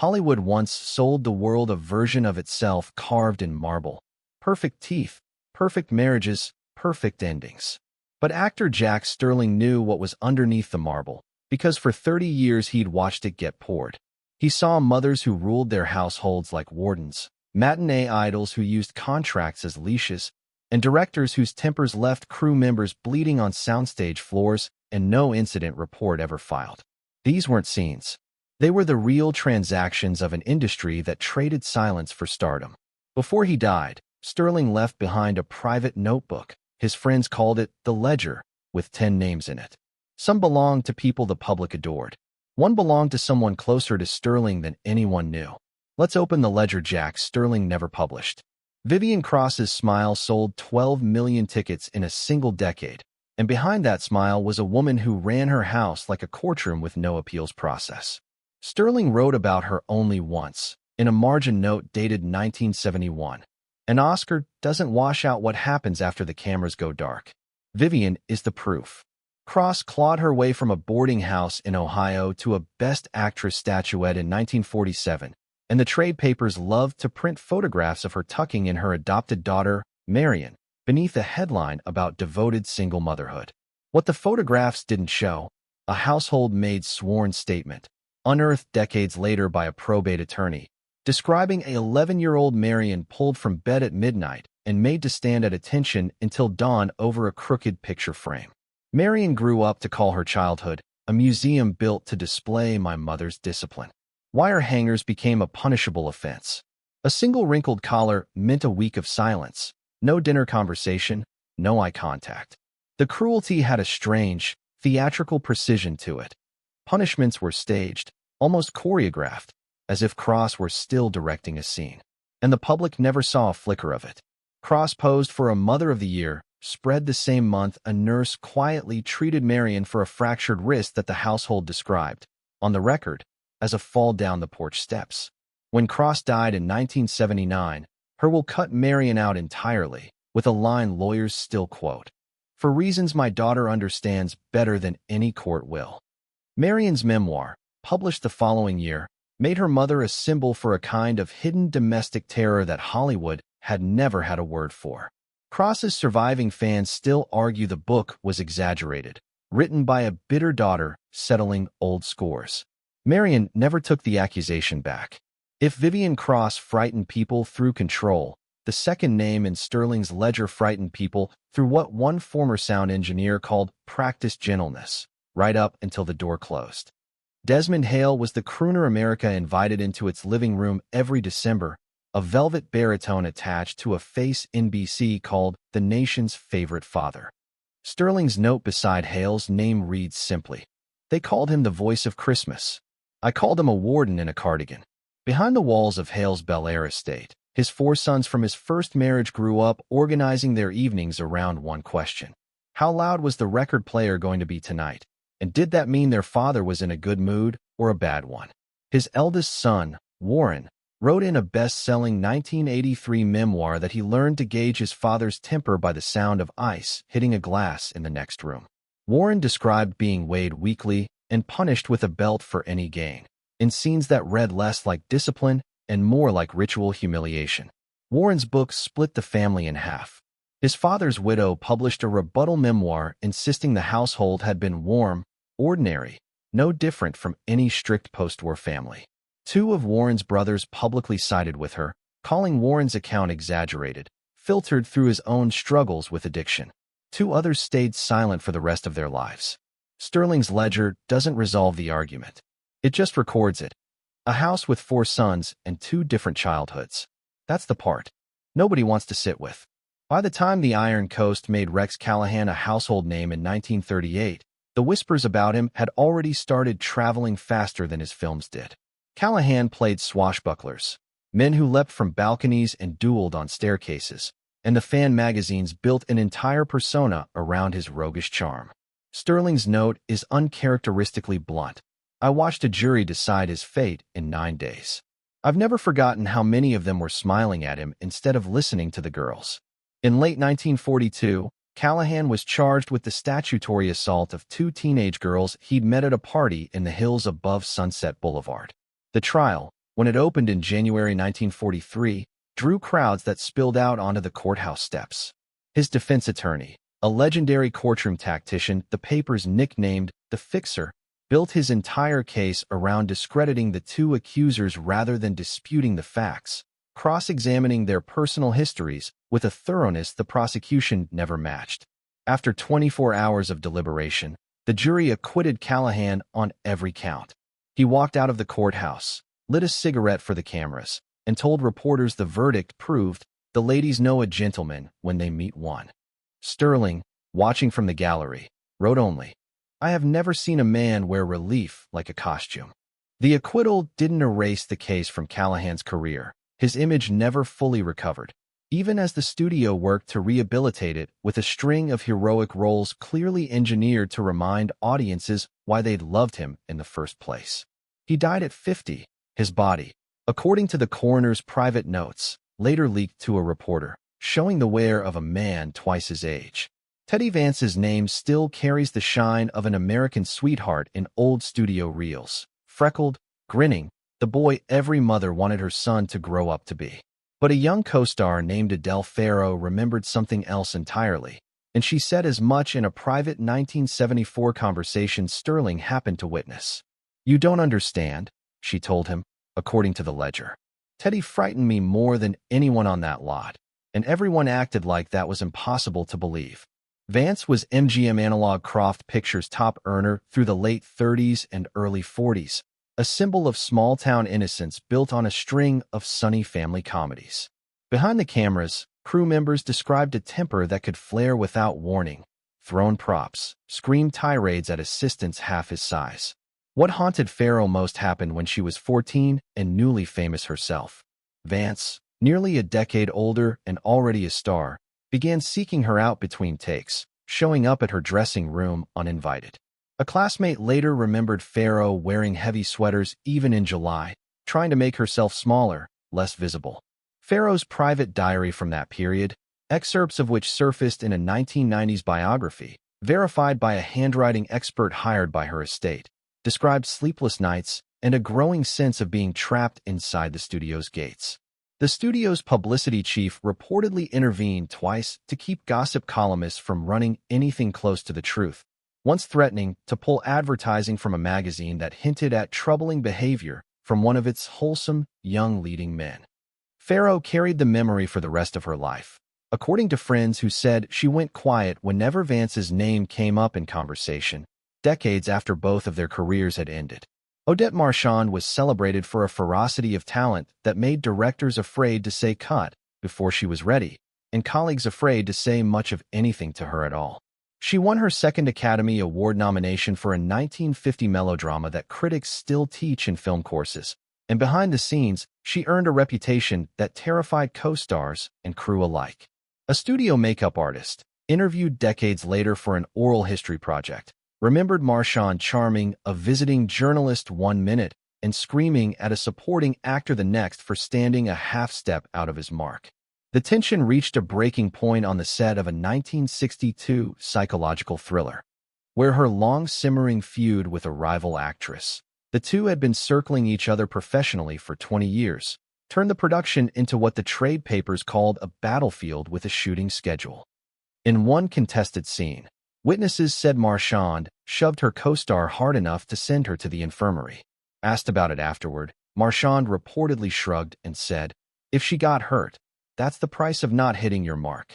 Hollywood once sold the world a version of itself carved in marble. Perfect teeth, perfect marriages, perfect endings. But actor Jack Sterling knew what was underneath the marble, because for 30 years he'd watched it get poured. He saw mothers who ruled their households like wardens, matinee idols who used contracts as leashes, and directors whose tempers left crew members bleeding on soundstage floors and no incident report ever filed. These weren't scenes. They were the real transactions of an industry that traded silence for stardom. Before he died, Sterling left behind a private notebook. His friends called it the Ledger, with 10 names in it. Some belonged to people the public adored. One belonged to someone closer to Sterling than anyone knew. Let's open the ledger Jack Sterling never published. Vivian Cross's smile sold 12 million tickets in a single decade, and behind that smile was a woman who ran her house like a courtroom with no appeals process. Sterling wrote about her only once, in a margin note dated 1971. An Oscar doesn't wash out what happens after the cameras go dark. Vivian is the proof. Cross clawed her way from a boarding house in Ohio to a Best Actress statuette in 1947, and the trade papers loved to print photographs of her tucking in her adopted daughter, Marion, beneath a headline about devoted single motherhood. What the photographs didn't show, a household-made sworn statement, unearthed decades later by a probate attorney, describing a 11-year-old Marion pulled from bed at midnight and made to stand at attention until dawn over a crooked picture frame. Marion grew up to call her childhood a museum built to display my mother's discipline. Wire hangers became a punishable offense. A single wrinkled collar meant a week of silence, no dinner conversation, no eye contact. The cruelty had a strange, theatrical precision to it. Punishments were staged, almost choreographed, as if Cross were still directing a scene. And the public never saw a flicker of it. Cross posed for a Mother of the Year, spread the same month a nurse quietly treated Marion for a fractured wrist that the household described, on the record, as a fall down the porch steps. When Cross died in 1979, her will cut Marion out entirely, with a line lawyers still quote, "For reasons my daughter understands better than any court will." Marion's memoir, published the following year, made her mother a symbol for a kind of hidden domestic terror that Hollywood had never had a word for. Cross's surviving fans still argue the book was exaggerated, written by a bitter daughter settling old scores. Marion never took the accusation back. If Vivian Cross frightened people through control, the second name in Sterling's ledger frightened people through what one former sound engineer called practiced gentleness, right up until the door closed. Desmond Hale was the crooner America invited into its living room every December, a velvet baritone attached to a face NBC called the nation's favorite father. Sterling's note beside Hale's name reads simply, "They called him the voice of Christmas. I called him a warden in a cardigan." Behind the walls of Hale's Bel Air estate, his 4 sons from his first marriage grew up organizing their evenings around one question. How loud was the record player going to be tonight? And did that mean their father was in a good mood or a bad one? His eldest son, Warren, wrote in a best-selling 1983 memoir that he learned to gauge his father's temper by the sound of ice hitting a glass in the next room. Warren described being weighed weekly and punished with a belt for any gain, in scenes that read less like discipline and more like ritual humiliation. Warren's book split the family in half. His father's widow published a rebuttal memoir insisting the household had been warm, ordinary, no different from any strict post-war family. 2 of Warren's brothers publicly sided with her, calling Warren's account exaggerated, filtered through his own struggles with addiction. 2 others stayed silent for the rest of their lives. Sterling's ledger doesn't resolve the argument. It just records it. A house with 4 sons and 2 different childhoods. That's the part nobody wants to sit with. By the time The Iron Coast made Rex Callahan a household name in 1938, the whispers about him had already started traveling faster than his films did. Callahan played swashbucklers, men who leapt from balconies and dueled on staircases, and the fan magazines built an entire persona around his roguish charm. Sterling's note is uncharacteristically blunt. "I watched a jury decide his fate in 9 days. I've never forgotten how many of them were smiling at him instead of listening to the girls." In late 1942, Callahan was charged with the statutory assault of 2 teenage girls he'd met at a party in the hills above Sunset Boulevard. The trial, When it opened in January 1943, drew crowds that spilled out onto the courthouse steps. His defense attorney, a legendary courtroom tactician the papers nicknamed the Fixer, built his entire case around discrediting the two accusers rather than disputing the facts, cross-examining their personal histories with a thoroughness the prosecution never matched. After 24 hours of deliberation, the jury acquitted Callahan on every count. He walked out of the courthouse, lit a cigarette for the cameras, and told reporters the verdict proved the ladies know a gentleman when they meet one. Sterling, watching from the gallery, wrote only, "I have never seen a man wear relief like a costume." The acquittal didn't erase the case from Callahan's career. His image never fully recovered, even as the studio worked to rehabilitate it with a string of heroic roles clearly engineered to remind audiences why they'd loved him in the first place. He died at 50. His body, according to the coroner's private notes, later leaked to a reporter, showing the wear of a man twice his age. Teddy Vance's name still carries the shine of an American sweetheart in old studio reels. Freckled, grinning, the boy every mother wanted her son to grow up to be. But a young co-star named Adele Farrow remembered something else entirely, and she said as much in a private 1974 conversation Sterling happened to witness. "You don't understand," she told him, according to the Ledger. "Teddy frightened me more than anyone on that lot, and everyone acted like that was impossible to believe." Vance was MGM Analog Croft Pictures' top earner through the late 30s and early 40s, a symbol of small-town innocence built on a string of sunny family comedies. Behind the cameras, crew members described a temper that could flare without warning, thrown props, screamed tirades at assistants half his size. What haunted Farrow most happened when she was 14 and newly famous herself. Vance, nearly a decade older and already a star, began seeking her out between takes, showing up at her dressing room uninvited. A classmate later remembered Farrow wearing heavy sweaters even in July, trying to make herself smaller, less visible. Farrow's private diary from that period, excerpts of which surfaced in a 1990s biography, verified by a handwriting expert hired by her estate, described sleepless nights and a growing sense of being trapped inside the studio's gates. The studio's publicity chief reportedly intervened twice to keep gossip columnists from running anything close to the truth, once threatening to pull advertising from a magazine that hinted at troubling behavior from one of its wholesome, young leading men. Farrow carried the memory for the rest of her life, according to friends who said she went quiet whenever Vance's name came up in conversation, decades after both of their careers had ended. Odette Marchand was celebrated for a ferocity of talent that made directors afraid to say cut before she was ready, and colleagues afraid to say much of anything to her at all. She won her second Academy Award nomination for a 1950 melodrama that critics still teach in film courses, and behind the scenes, she earned a reputation that terrified co-stars and crew alike. A studio makeup artist, interviewed decades later for an oral history project, remembered Marchand charming a visiting journalist one minute and screaming at a supporting actor the next for standing a half step out of his mark. The tension reached a breaking point on the set of a 1962 psychological thriller, where her long-simmering feud with a rival actress, the two had been circling each other professionally for 20 years, turned the production into what the trade papers called a battlefield with a shooting schedule. In one contested scene, witnesses said Marchand shoved her co-star hard enough to send her to the infirmary. Asked about it afterward, Marchand reportedly shrugged and said, "If she got hurt, that's the price of not hitting your mark."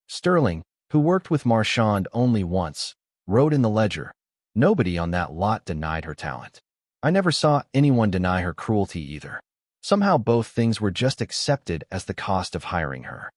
Sterling, who worked with Marchand only once, wrote in the Ledger, "Nobody on that lot denied her talent. I never saw anyone deny her cruelty either. Somehow both things were just accepted as the cost of hiring her."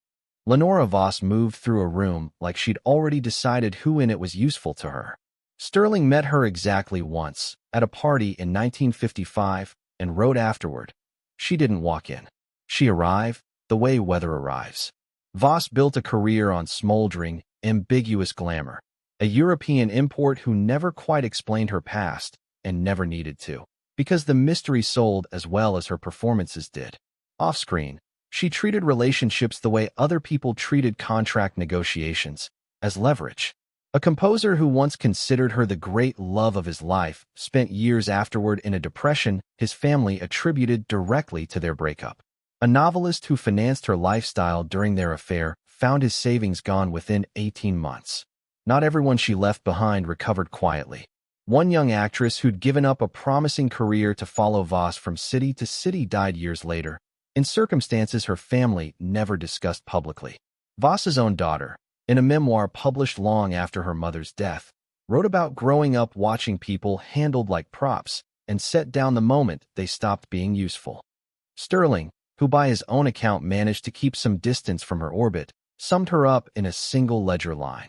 Lenora Voss moved through a room like she'd already decided who in it was useful to her. Sterling met her exactly once, at a party in 1955, and wrote afterward, "She didn't walk in. She arrived the way weather arrives." Voss built a career on smoldering, ambiguous glamour, a European import who never quite explained her past, and never needed to, because the mystery sold as well as her performances did. Off-screen, she treated relationships the way other people treated contract negotiations, as leverage. A composer who once considered her the great love of his life spent years afterward in a depression his family attributed directly to their breakup. A novelist who financed her lifestyle during their affair found his savings gone within 18 months. Not everyone she left behind recovered quietly. One young actress who'd given up a promising career to follow Voss from city to city died years later, in circumstances her family never discussed publicly. Voss's own daughter, in a memoir published long after her mother's death, wrote about growing up watching people handled like props and set down the moment they stopped being useful. Sterling, who by his own account managed to keep some distance from her orbit, summed her up in a single ledger line.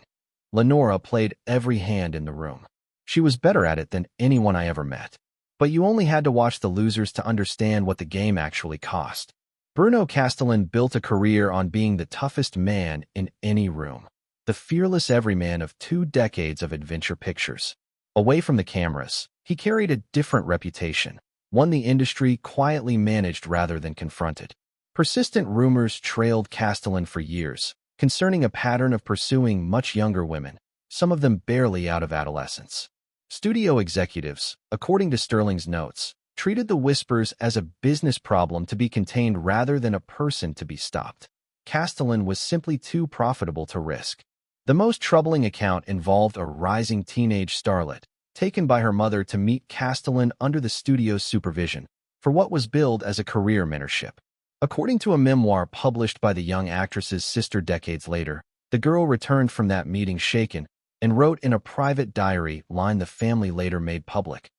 Lenora played every hand in the room. She was better at it than anyone I ever met. But you only had to watch The Losers to understand what the game actually cost. Bruno Castellan built a career on being the toughest man in any room. The fearless everyman of 2 decades of adventure pictures. Away from the cameras, he carried a different reputation, one the industry quietly managed rather than confronted. Persistent rumors trailed Castellan for years, concerning a pattern of pursuing much younger women, some of them barely out of adolescence. Studio executives, according to Sterling's notes, treated the whispers as a business problem to be contained rather than a person to be stopped. Castellan was simply too profitable to risk. The most troubling account involved a rising teenage starlet, taken by her mother to meet Castellan under the studio's supervision, for what was billed as a career mentorship. According to a memoir published by the young actress's sister decades later, the girl returned from that meeting shaken and wrote in a private diary line the family later made public.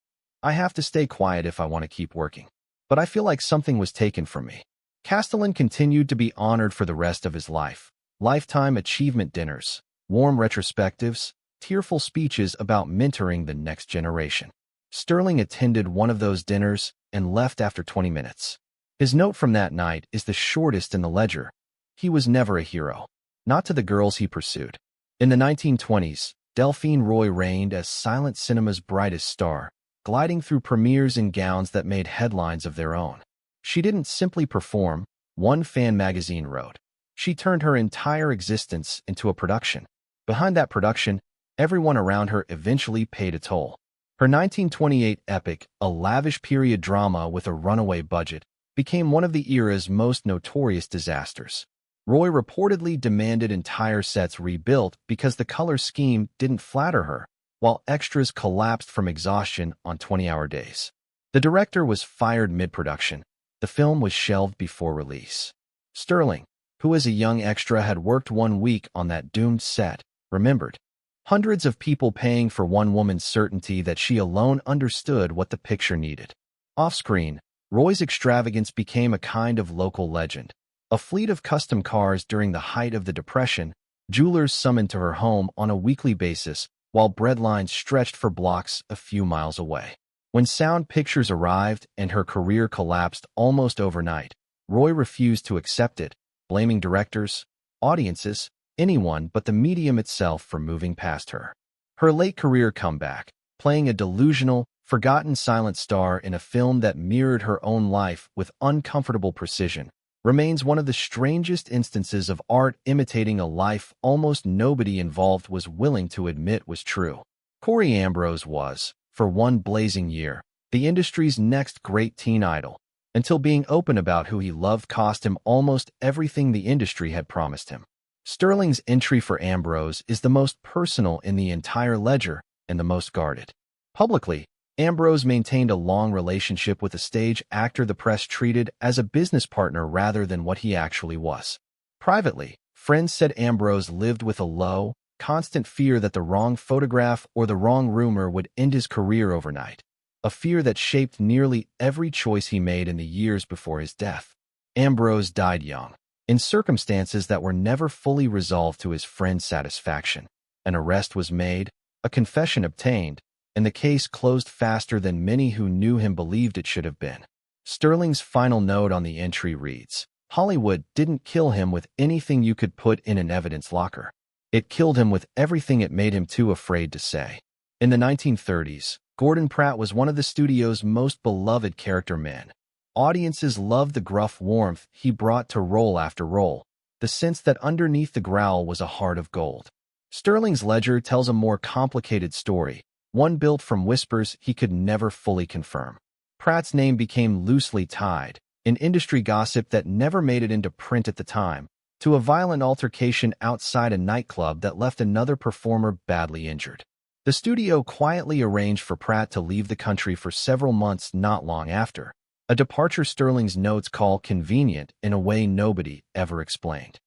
"I have to stay quiet if I want to keep working. But I feel like something was taken from me." Castellan continued to be honored for the rest of his life. Lifetime achievement dinners, warm retrospectives, tearful speeches about mentoring the next generation. Sterling attended one of those dinners and left after 20 minutes. His note from that night is the shortest in the ledger. He was never a hero, not to the girls he pursued. In the 1920s, Delphine Roy reigned as silent cinema's brightest star, gliding through premieres in gowns that made headlines of their own. She didn't simply perform, one fan magazine wrote. She turned her entire existence into a production. Behind that production, everyone around her eventually paid a toll. Her 1928 epic, a lavish period drama with a runaway budget, became one of the era's most notorious disasters. Roy reportedly demanded entire sets rebuilt because the color scheme didn't flatter her, while extras collapsed from exhaustion on 20-hour days. The director was fired mid-production. The film was shelved before release. Sterling, who as a young extra had worked 1 week on that doomed set, remembered. Hundreds of people paying for one woman's certainty that she alone understood what the picture needed. Off-screen, Roy's extravagance became a kind of local legend. A fleet of custom cars during the height of the Depression, jewelers summoned to her home on a weekly basis, while bread lines stretched for blocks a few miles away. When sound pictures arrived and her career collapsed almost overnight, Roy refused to accept it, blaming directors, audiences, anyone but the medium itself for moving past her. Her late career comeback, playing a delusional, forgotten silent star in a film that mirrored her own life with uncomfortable precision, remains one of the strangest instances of art imitating a life almost nobody involved was willing to admit was true. Corey Ambrose was, for one blazing year, the industry's next great teen idol, until being open about who he loved cost him almost everything the industry had promised him. Sterling's entry for Ambrose is the most personal in the entire ledger and the most guarded. Publicly, Ambrose maintained a long relationship with a stage actor the press treated as a business partner rather than what he actually was. Privately, friends said Ambrose lived with a low, constant fear that the wrong photograph or the wrong rumor would end his career overnight, a fear that shaped nearly every choice he made in the years before his death. Ambrose died young, in circumstances that were never fully resolved to his friend's satisfaction. An arrest was made, a confession obtained, and the case closed faster than many who knew him believed it should have been. Sterling's final note on the entry reads, "Hollywood didn't kill him with anything you could put in an evidence locker. It killed him with everything it made him too afraid to say." In the 1930s, Gordon Pratt was one of the studio's most beloved character men. Audiences loved the gruff warmth he brought to role after role, the sense that underneath the growl was a heart of gold. Sterling's ledger tells a more complicated story, one built from whispers he could never fully confirm. Pratt's name became loosely tied, in industry gossip that never made it into print at the time, to a violent altercation outside a nightclub that left another performer badly injured. The studio quietly arranged for Pratt to leave the country for several months not long after, a departure Sterling's notes call convenient in a way nobody ever explained.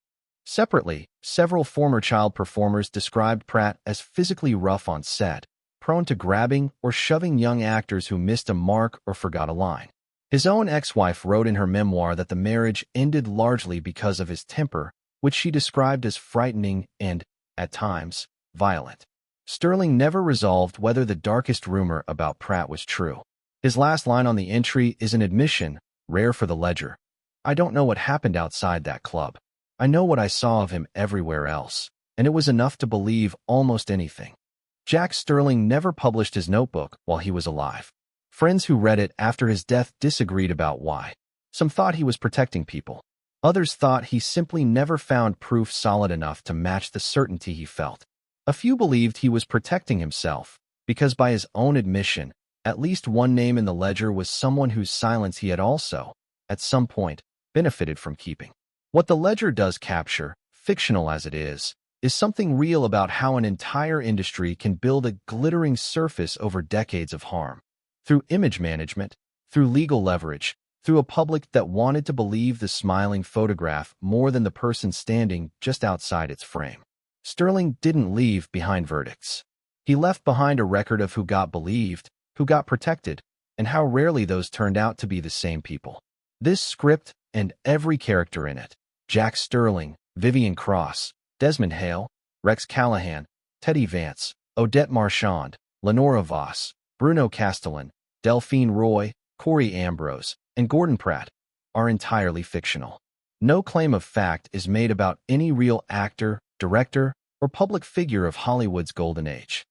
Separately, several former child performers described Pratt as physically rough on set, prone to grabbing or shoving young actors who missed a mark or forgot a line. His own ex-wife wrote in her memoir that the marriage ended largely because of his temper, which she described as frightening and, at times, violent. Sterling never resolved whether the darkest rumor about Pratt was true. His last line on the entry is an admission, rare for the ledger. "I don't know what happened outside that club. I know what I saw of him everywhere else, and it was enough to believe almost anything." Jack Sterling never published his notebook while he was alive. Friends who read it after his death disagreed about why. Some thought he was protecting people. Others thought he simply never found proof solid enough to match the certainty he felt. A few believed he was protecting himself, because by his own admission, at least one name in the ledger was someone whose silence he had also, at some point, benefited from keeping. What the ledger does capture, fictional as it is something real about how an entire industry can build a glittering surface over decades of harm. Through image management, through legal leverage, through a public that wanted to believe the smiling photograph more than the person standing just outside its frame. Sterling didn't leave behind verdicts. He left behind a record of who got believed, who got protected, and how rarely those turned out to be the same people. This script and every character in it, Jack Sterling, Vivian Cross, Desmond Hale, Rex Callahan, Teddy Vance, Odette Marchand, Lenora Voss, Bruno Castellan, Delphine Roy, Corey Ambrose, and Gordon Pratt, are entirely fictional. No claim of fact is made about any real actor, director, or public figure of Hollywood's golden age.